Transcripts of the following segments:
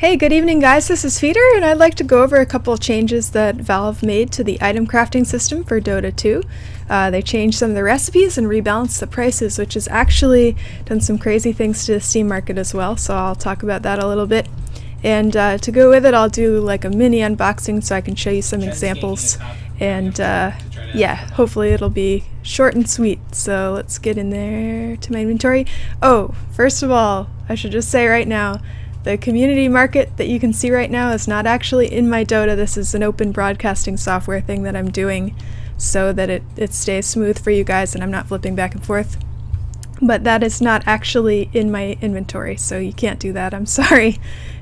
Hey, good evening guys, this is Feeder, and I'd like to go over a couple of changes that Valve made to the item crafting system for Dota 2. They changed some of the recipes and rebalanced the prices, which has actually done some crazy things to the Steam market as well, so I'll talk about that a little bit. And to go with it, I'll do like a mini unboxing so I can show you some examples, and yeah, hopefully it'll be short and sweet. So let's get in there to my inventory. Oh, first of all, I should just say right now, the community market that you can see right now is not actually in my Dota. This is an open broadcasting software thing that I'm doing so that it stays smooth for you guys and I'm not flipping back and forth. But that is not actually in my inventory, so you can't do that. I'm sorry.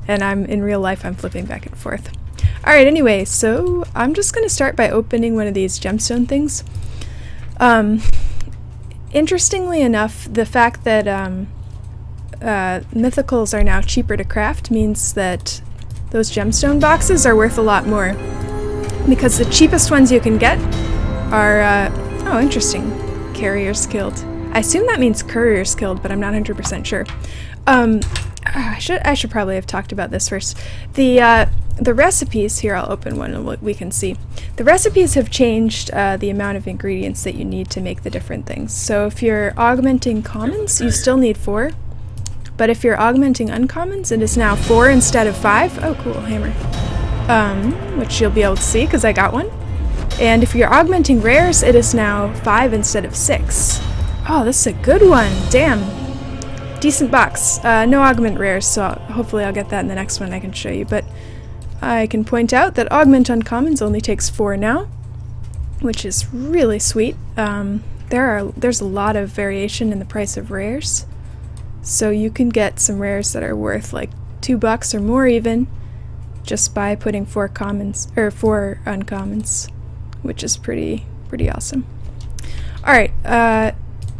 And in real life, I'm flipping back and forth. Alright, anyway, so I'm just going to start by opening one of these gemstone things. Interestingly enough, the fact that mythicals are now cheaper to craft means that those gemstone boxes are worth a lot more, because the cheapest ones you can get are oh, interesting, carrier skilled. I assume that means courier skilled, but I'm not 100% sure. I should probably have talked about this first. The recipes here, I'll open one and we can see. The recipes have changed the amount of ingredients that you need to make the different things. So if you're augmenting commons, you still need 4. But if you're augmenting uncommons, it is now 4 instead of 5. Oh, cool, hammer. Which you'll be able to see because I got one. And if you're augmenting rares, it is now 5 instead of 6. Oh, this is a good one. Damn. Decent box. No augment rares, so hopefully I'll get that in the next one I can show you. But I can point out that augment uncommons only takes 4 now, which is really sweet. There's a lot of variation in the price of rares. So you can get some rares that are worth like $2 or more even, just by putting 4 commons or 4 uncommons, which is pretty awesome. All right,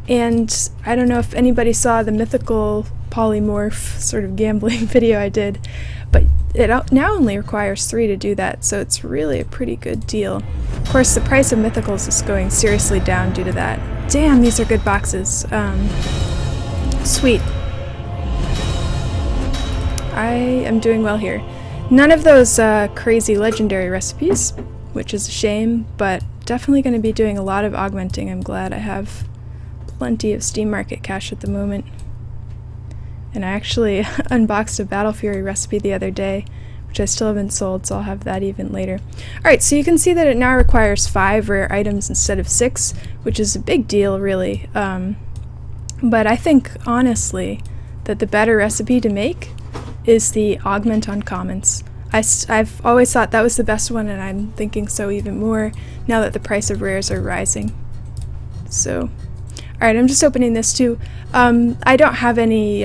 and I don't know if anybody saw the mythical polymorph sort of gambling video I did, but it now only requires 3 to do that, so it's really a pretty good deal. Of course, the price of mythicals is going seriously down due to that. Damn, these are good boxes. Sweet. I am doing well here. None of those crazy legendary recipes, which is a shame, but definitely going to be doing a lot of augmenting. I'm glad I have plenty of Steam Market cash at the moment. And I actually unboxed a Battle Fury recipe the other day, which I still haven't sold, so I'll have that even later. Alright, so you can see that it now requires 5 rare items instead of 6, which is a big deal, really. But I think, honestly, that the better recipe to make is the augment on commons. I've always thought that was the best one, and I'm thinking so even more now that the price of rares are rising. So, alright, I'm just opening this too. I don't have any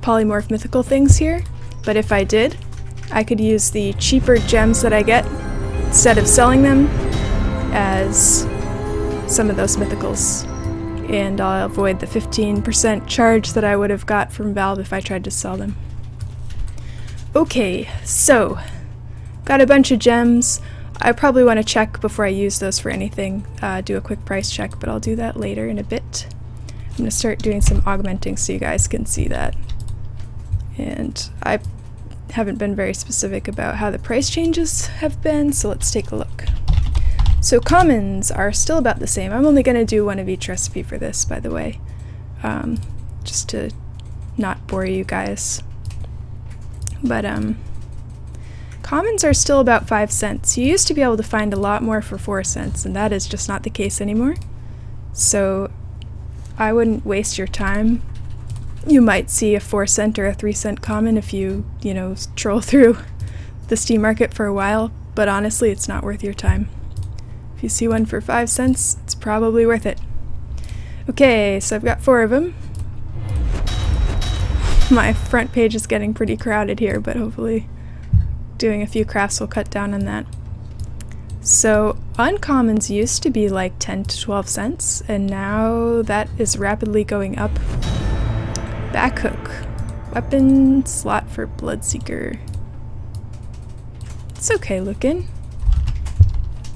polymorph mythical things here, but if I did, I could use the cheaper gems that I get instead of selling them as some of those mythicals. And I'll avoid the 15% charge that I would have got from Valve if I tried to sell them. Okay, so got a bunch of gems. I probably want to check before I use those for anything, do a quick price check, but I'll do that later in a bit. I'm going to start doing some augmenting so you guys can see that. And I haven't been very specific about how the price changes have been, so let's take a look. So commons are still about the same. I'm only going to do one of each recipe for this, by the way, just to not bore you guys. But commons are still about 5 cents. You used to be able to find a lot more for 4 cents, and that is just not the case anymore. So I wouldn't waste your time. You might see a 4 cent or a 3 cent common if you know, troll through the Steam Market for a while, but honestly, it's not worth your time. If you see one for 5 cents, it's probably worth it. Okay, so I've got 4 of them. My front page is getting pretty crowded here, but hopefully doing a few crafts will cut down on that. So uncommons used to be like 10 to 12 cents, and now that is rapidly going up. Backhook. Weapon slot for Bloodseeker. It's okay looking.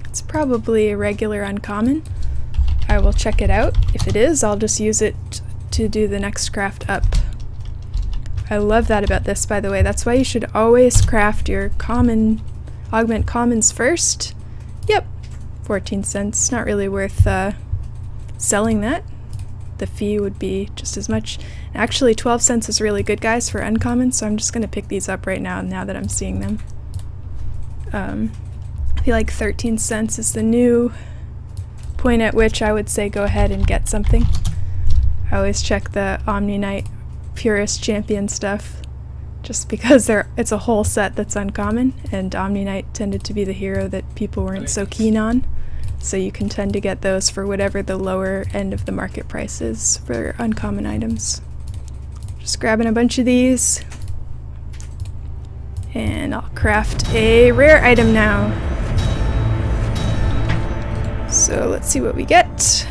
It's probably a regular uncommon. I will check it out. If it is, I'll just use it to do the next craft up. I love that about this, by the way. That's why you should always craft your augment commons first. Yep, 14 cents. Not really worth selling that. The fee would be just as much. Actually, 12 cents is really good, guys, for uncommon, so I'm just going to pick these up right now that I'm seeing them. I feel like 13 cents is the new point at which I would say go ahead and get something. I always check the Omni-Knight Purist Champion stuff just because it's a whole set that's uncommon, and Omni-Knight tended to be the hero that people weren't so keen on. So you can tend to get those for whatever the lower end of the market price is for uncommon items. Just grabbing a bunch of these. And I'll craft a rare item now. So let's see what we get.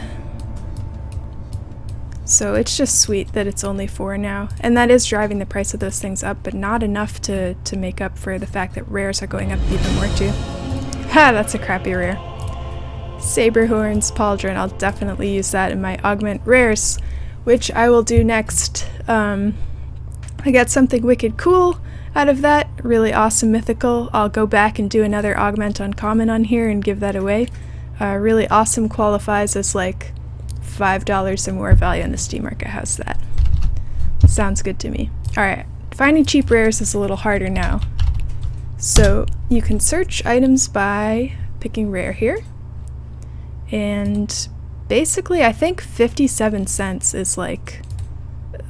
So it's just sweet that it's only 4 now. And that is driving the price of those things up, but not enough to make up for the fact that rares are going up even more too. Ha, that's a crappy rare. Saberhorn's Pauldron, I'll definitely use that in my augment rares, which I will do next. I got something wicked cool out of that, really awesome mythical. I'll go back and do another augment uncommon on here and give that away. Really awesome qualifies as like $5 or more value on the Steam market. How's that? Sounds good to me. Alright, finding cheap rares is a little harder now. So you can search items by picking rare here. And basically I think 57 cents is like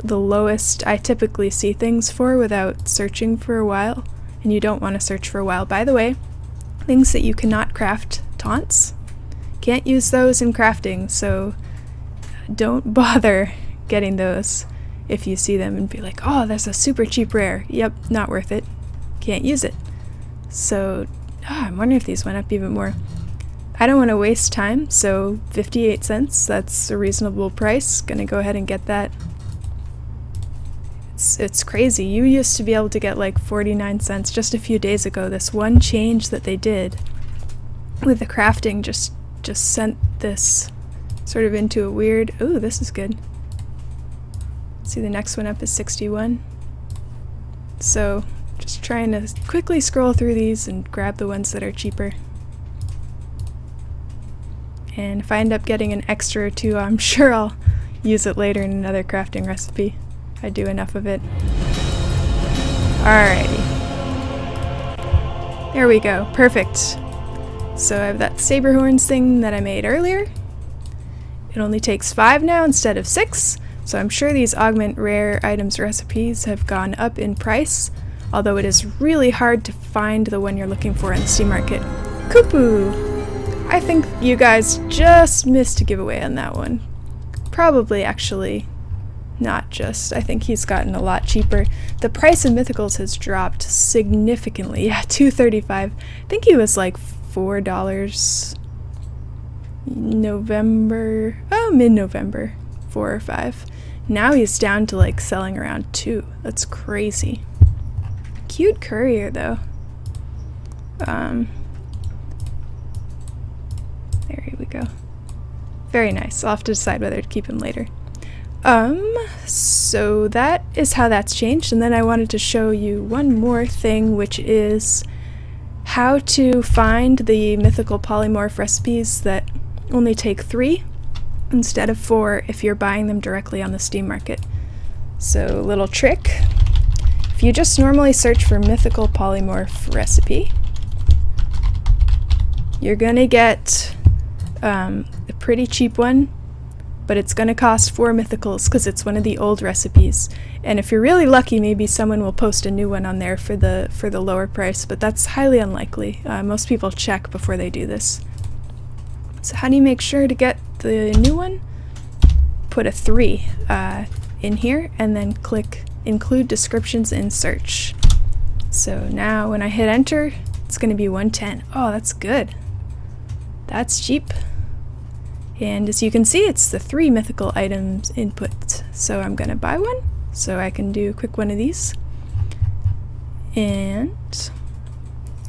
the lowest I typically see things for without searching for a while. And you don't want to search for a while. By the way, things that you cannot craft, taunts, can't use those in crafting, so don't bother getting those if you see them and be like, oh, there's a super cheap rare. Yep, not worth it. Can't use it. So, I'm wondering if these went up even more. I don't want to waste time, so 58 cents, that's a reasonable price. Gonna go ahead and get that. It's crazy. You used to be able to get like 49 cents just a few days ago. This one change that they did with the crafting just sent this sort of into a weird... Ooh, this is good. See, the next one up is 61. So, just trying to quickly scroll through these and grab the ones that are cheaper. And if I end up getting an extra or two, I'm sure I'll use it later in another crafting recipe. I do enough of it. Alrighty. There we go. Perfect. So I have that Saberhorns thing that I made earlier. It only takes 5 now instead of 6, so I'm sure these augment rare items recipes have gone up in price, although it is really hard to find the one you're looking for in the Steam market. Kupu! I think you guys just missed a giveaway on that one. Probably, actually. Not just. I think he's gotten a lot cheaper. The price of mythicals has dropped significantly. Yeah, $2.35. I think he was like $4 November, mid-November, 4 or 5. Now he's down to like selling around 2. That's crazy. Cute courier though. There we go. Very nice. I'll have to decide whether to keep him later. So that is how that's changed, and then I wanted to show you one more thing, which is how to find the mythical polymorph recipes that only take 3 instead of 4 if you're buying them directly on the Steam market. So, little trick. If you just normally search for mythical polymorph recipe, you're gonna get a pretty cheap one, but it's gonna cost 4 mythicals because it's one of the old recipes. And if you're really lucky, maybe someone will post a new one on there for the lower price, but that's highly unlikely. Most people check before they do this. So how do you make sure to get the new one? Put a 3 in here and then click include descriptions in search. So now when I hit enter, it's gonna be 110. Oh, that's good. That's cheap. And as you can see, it's the 3 mythical items input. So I'm gonna buy one, so I can do a quick one of these. And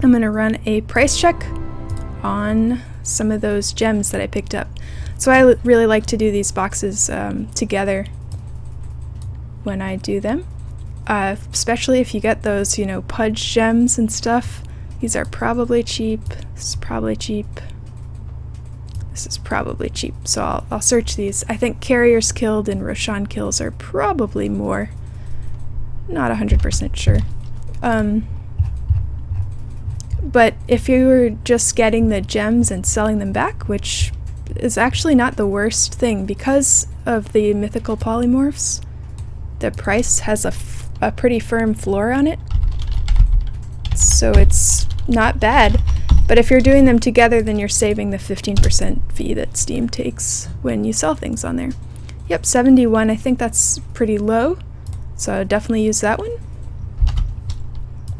I'm gonna run a price check on some of those gems that I picked up. So I really like to do these boxes together when I do them. especially if you get those, you know, pudge gems and stuff. These are probably cheap. This is probably cheap. This is probably cheap, so I'll search these. I think Carriers Killed and Roshan Kills are probably more. Not 100% sure. But if you were just getting the gems and selling them back, which is actually not the worst thing, because of the mythical polymorphs, the price has a pretty firm floor on it, so it's not bad. But if you're doing them together, then you're saving the 15% fee that Steam takes when you sell things on there. Yep, 71, I think that's pretty low, so I'll definitely use that one.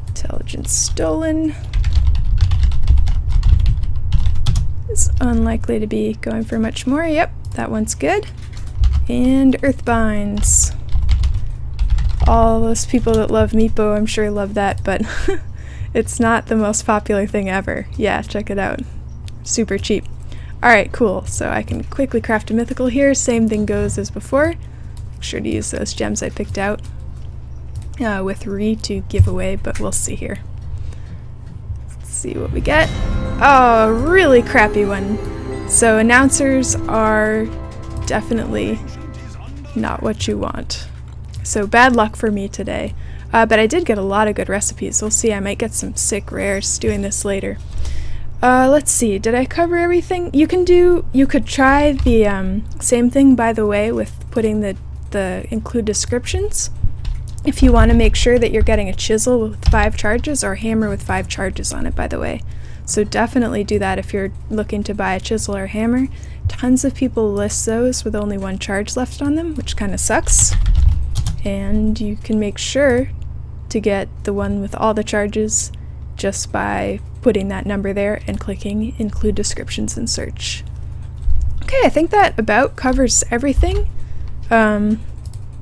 Intelligence Stolen is unlikely to be going for much more. Yep, that one's good. And Earthbinds. All those people that love Meepo, I'm sure love that, but it's not the most popular thing ever. Yeah, check it out. Super cheap. Alright, cool. So I can quickly craft a mythical here. Same thing goes as before. Make sure to use those gems I picked out with Re to give away, but we'll see here. Let's see what we get. Oh, a really crappy one. So announcers are definitely not what you want. So bad luck for me today. But I did get a lot of good recipes. We'll see, I might get some sick rares doing this later. Let's see, did I cover everything? You could try the same thing, by the way, with putting the include descriptions. If you want to make sure that you're getting a chisel with 5 charges or a hammer with 5 charges on it, by the way. So definitely do that if you're looking to buy a chisel or a hammer. Tons of people list those with only 1 charge left on them, which kind of sucks. And you can make sure to get the one with all the charges just by putting that number there and clicking include descriptions in search. Okay, I think that about covers everything.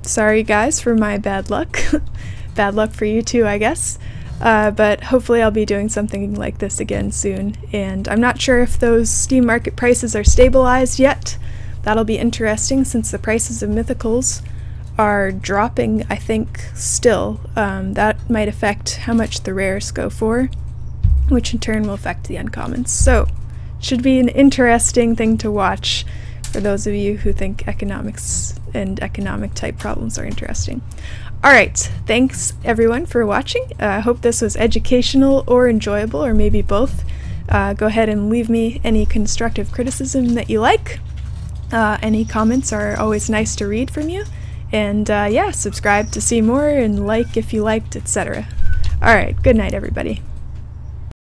Sorry guys for my bad luck. Bad luck for you too, I guess. But hopefully I'll be doing something like this again soon. And I'm not sure if those Steam market prices are stabilized yet. That'll be interesting since the prices of mythicals are dropping, I think, still. That might affect how much the rares go for, which in turn will affect the uncommons. So, should be an interesting thing to watch for those of you who think economics and economic type problems are interesting. Alright, thanks everyone for watching. I hope this was educational or enjoyable, or maybe both. Go ahead and leave me any constructive criticism that you like. Any comments are always nice to read from you. And yeah, subscribe to see more and like if you liked, etc. Alright, good night everybody.